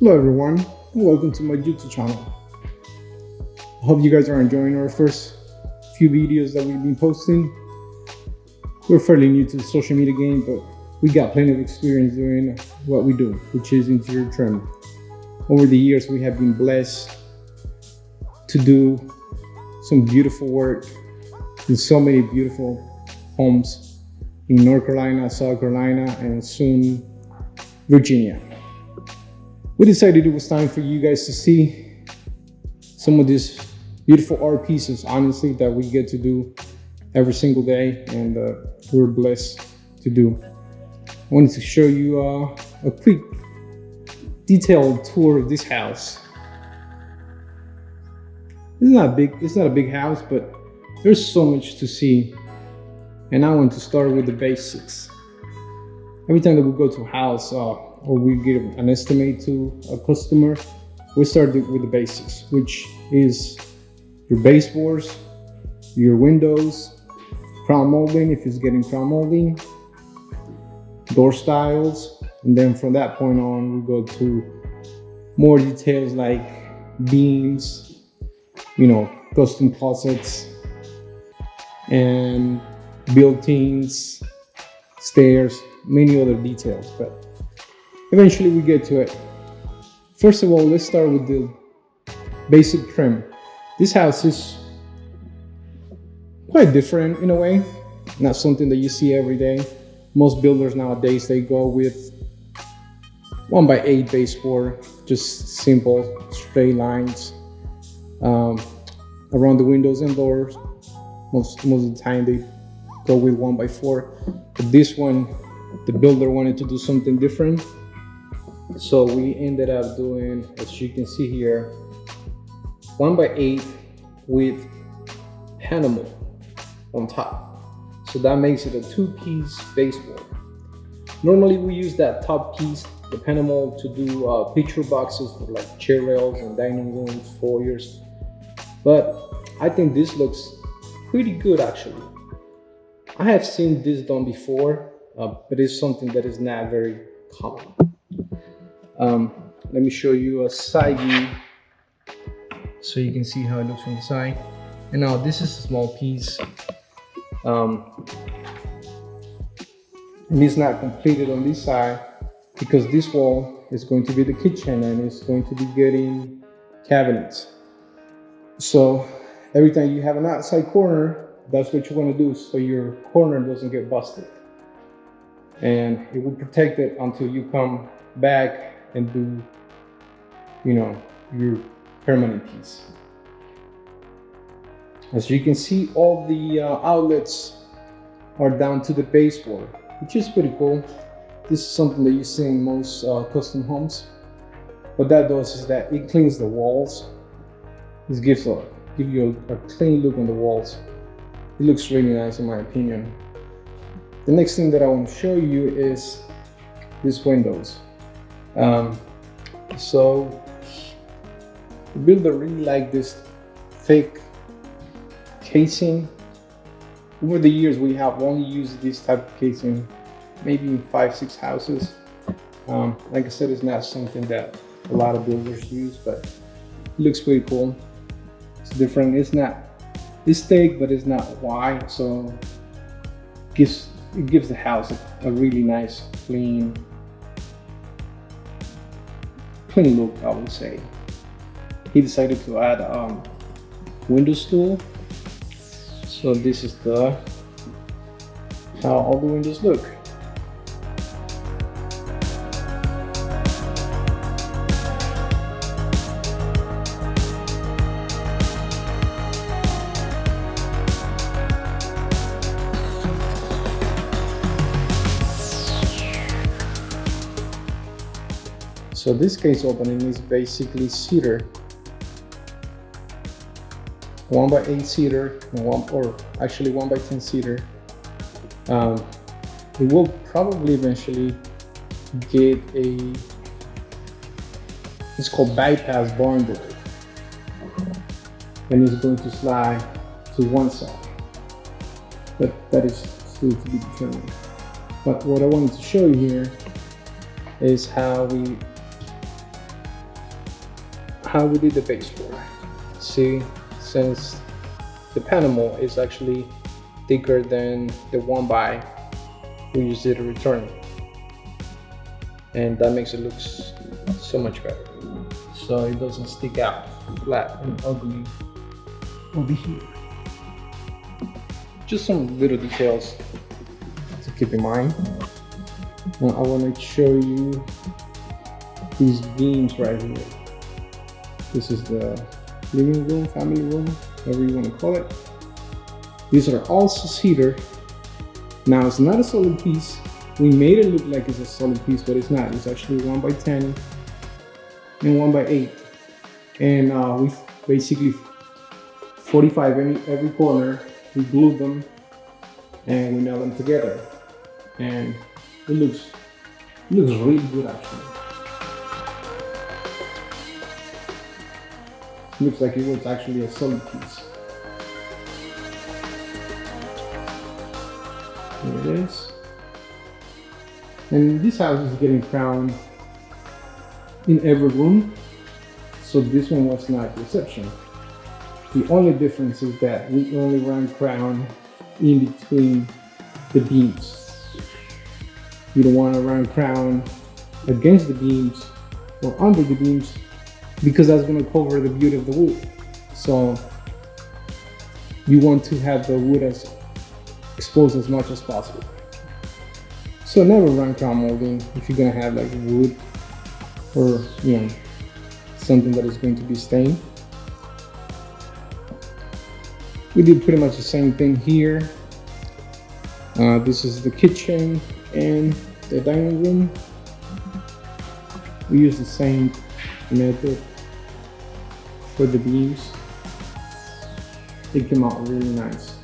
Hello everyone, and welcome to my YouTube channel. I hope you guys are enjoying our first few videos that we've been posting. We're fairly new to the social media game, but we got plenty of experience doing what we do, which is interior trim. Over the years, we have been blessed to do some beautiful work in so many beautiful homes in North Carolina, South Carolina, and soon Virginia. We decided it was time for you guys to see some of these beautiful art pieces, honestly, that we get to do every single day, and we're blessed to do. I wanted to show you a quick detailed tour of this house. It's not a big house, but there's so much to see. And I want to start with the basics. Every time that we go to a house, or we give an estimate to a customer, we start with the basics, which is your baseboards, your windows, crown molding if it's getting crown molding, door styles, and then from that point on we go to more details like beams, custom closets and built-ins, stairs, many other details, but eventually we get to it. First of all, let's start with the basic trim. This house is quite different in a way, not something that you see every day. Most builders nowadays, they go with 1x8 baseboard, just simple straight lines around the windows and doors. Most of the time they go with 1x4, but this one, the builder wanted to do something different. So we ended up doing, as you can see here, 1x8 with panel on top. So that makes it a two-piece baseboard. Normally we use that top piece, the panel, to do picture boxes for like chair rails and dining rooms, foyers. But I think this looks pretty good actually. I have seen this done before, but it's something that is not very common. Let me show you a side view so you can see how it looks from the side. And now this is a small piece. And it's not completed on this side because this wall is going to be the kitchen and it's going to be getting cabinets. So every time you have an outside corner, that's what you want to do so your corner doesn't get busted. And it will protect it until you come back and do, your permanent piece. As you can see, all the outlets are down to the baseboard, which is pretty cool. This is something that you see in most custom homes. What that does is that it cleans the walls. This gives you a clean look on the walls. It looks really nice in my opinion. The next thing that I want to show you is these windows. So the builder really liked this thick casing. Over the years we have only used this type of casing maybe in 5-6 houses. Like I said, it's not something that a lot of builders use, but it looks pretty cool. It's different. It's thick, but it's not wide, so it gives the house a really nice clean look, I would say. He decided to add window stool. So this is how all the windows look. So this case opening is basically cedar, 1x8 cedar, or actually 1x10 cedar. It will probably eventually get it's called bypass barn door, and it's going to slide to one side, but that is still to be determined. But what I wanted to show you here is how we how we did the baseboard. See, since the panel is actually thicker than the 1x, we use it to return it, and that makes it look so much better, so it doesn't stick out flat and ugly over here. Just some little details to keep in mind. Now I want to show you these beams right here. This is the living room, family room, whatever you want to call it. These are also cedar. Now it's not a solid piece. We made it look like it's a solid piece, but it's not. It's actually 1x10 and 1x8. And we basically 45 every corner. We glued them and we nailed them together. And it looks really good actually. Looks like it was actually a solid piece. Here it is. And this house is getting crowned in every room, so this one was not the exception. The only difference is that we only ran crown in between the beams. You don't want to run crown against the beams or under the beams, because that's going to cover the beauty of the wood. So you want to have the wood as exposed as much as possible. So never run crown molding if you're going to have like wood or something that is going to be stained. We did pretty much the same thing here. This is the kitchen and the dining room. We use the same method for the beams. It came out really nice.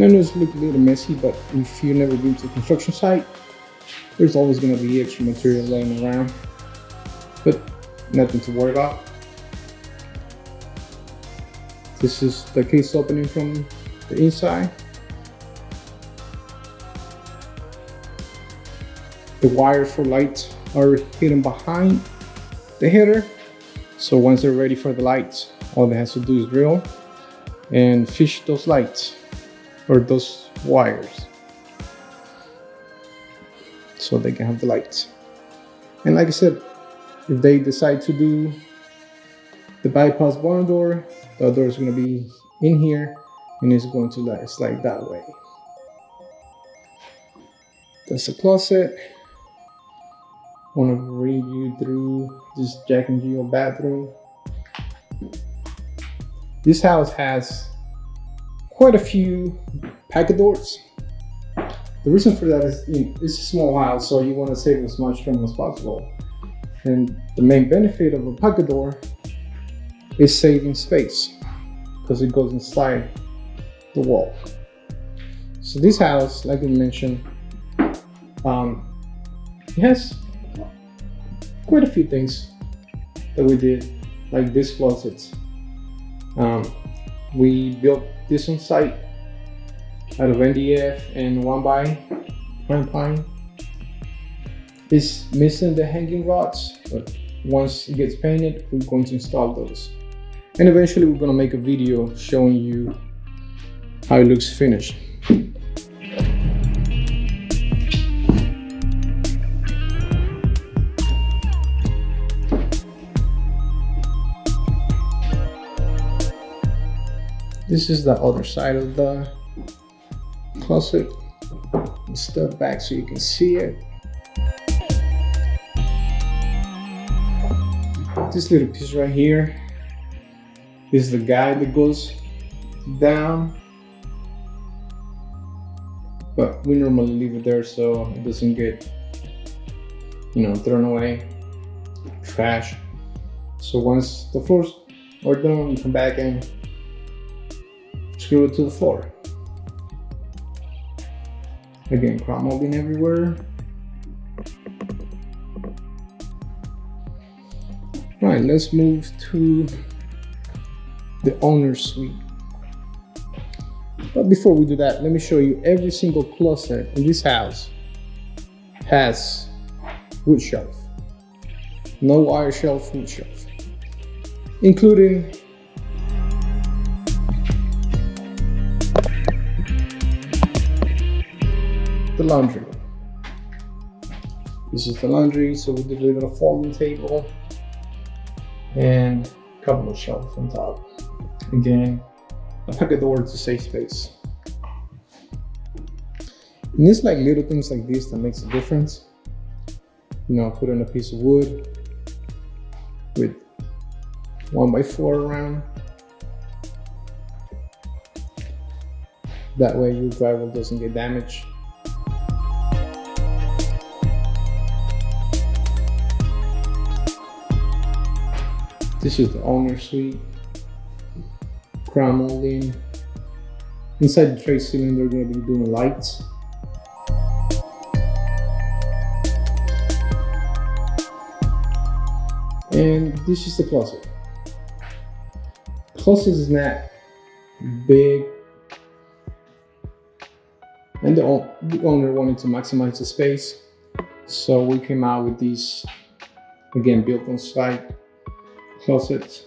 I know it's look a little messy, but if you've never been to a construction site, there's always going to be extra material laying around, but nothing to worry about. This is the case opening from the inside. The wires for lights are hidden behind the header, so once they're ready for the lights, all they have to do is drill and fish those lights or those wires so they can have the lights. And like I said, if they decide to do the bypass barn door, the door is going to be in here and it's going to slide that way. That's the closet. I want to read you through this Jack and Jill bathroom. This house has quite a few packet doors. The reason for that is it's a small house, so you want to save as much room as possible. And the main benefit of a packet door is saving space because it goes inside the wall. So this house, like I mentioned, it has quite a few things that we did, like this closet. We built this on site out of MDF and 1x pine. It's missing the hanging rods, but once it gets painted, we're going to install those. And eventually we're going to make a video showing you how it looks finished. This is the other side of the closet. Step back so you can see it. This little piece right here is the guide that goes down, but we normally leave it there so it doesn't get thrown away, trash. So once the floors are done, you come back and screw it to the floor. Again, crown molding everywhere. Right, let's move to the owner's suite. But before we do that, let me show you every single closet in this house has wood shelf. No wire shelf, wood shelf. Including the laundry. This is the laundry, so we did a little folding table and a couple of shelves on top. Again, a pocket door to save space. And it's like little things like this that makes a difference. Put in a piece of wood with 1x4 around. That way your drywall doesn't get damaged. This is the owner's suite. Crown molding. Inside the tray cylinder, we're going to be doing lights. And this is the closet. Closet is not big, and the owner wanted to maximize the space, so we came out with these, again, built on site closets.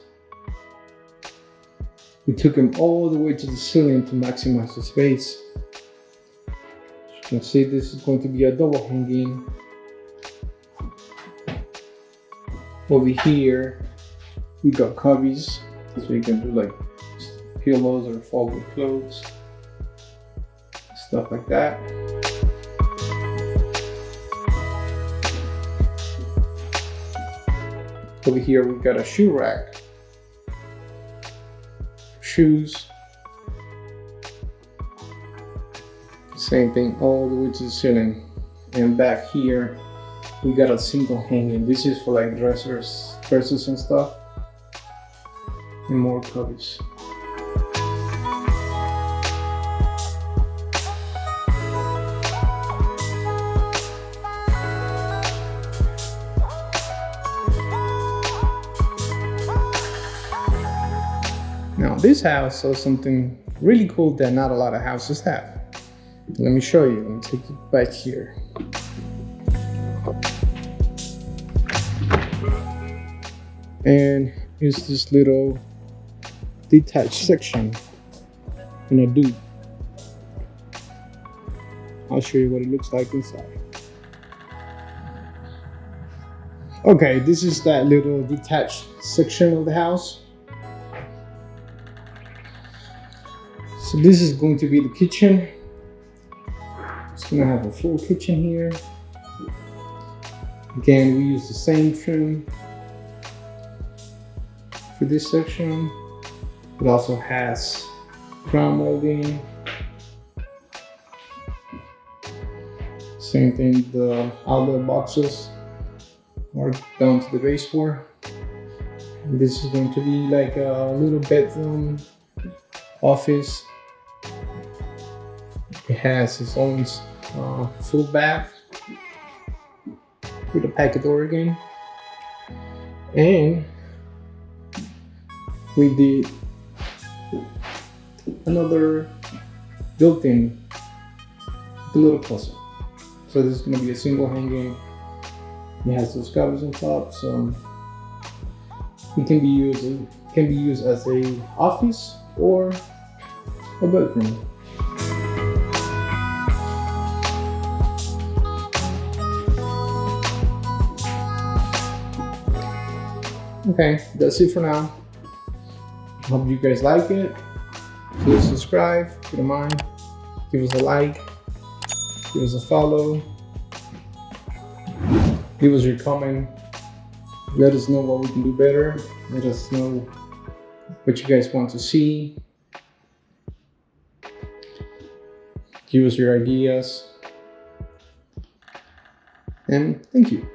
We took them all the way to the ceiling to maximize the space. As you can see, this is going to be a double hanging. Over here, we got cubbies, so you can do like pillows or folded clothes, stuff like that. Over here, we've got a shoe rack. Shoes. Same thing all the way to the ceiling. And back here, we got a single hanging. This is for like dresses and stuff. And more cubbies. Now this house has something really cool that not a lot of houses have. Let me show you. Let me take you back here. And it's this little detached section in a dupe. I'll show you what it looks like inside. Okay, this is that little detached section of the house. So this is going to be the kitchen. It's gonna have a full kitchen here. Again, we use the same trim for this section. It also has crown molding. Same thing, the outlet boxes are down to the baseboard. And this is going to be like a little bedroom, office. It has its own full bath with a pocket door again. And we did another built-in little closet. So this is going to be a single hanging. It has those covers on top, so it can be used as a office or a bedroom. Okay, that's it for now. Hope you guys like it. Please subscribe if you don't mind. Give us a like. Give us a follow. Give us your comment. Let us know what we can do better. Let us know what you guys want to see. Give us your ideas. And thank you.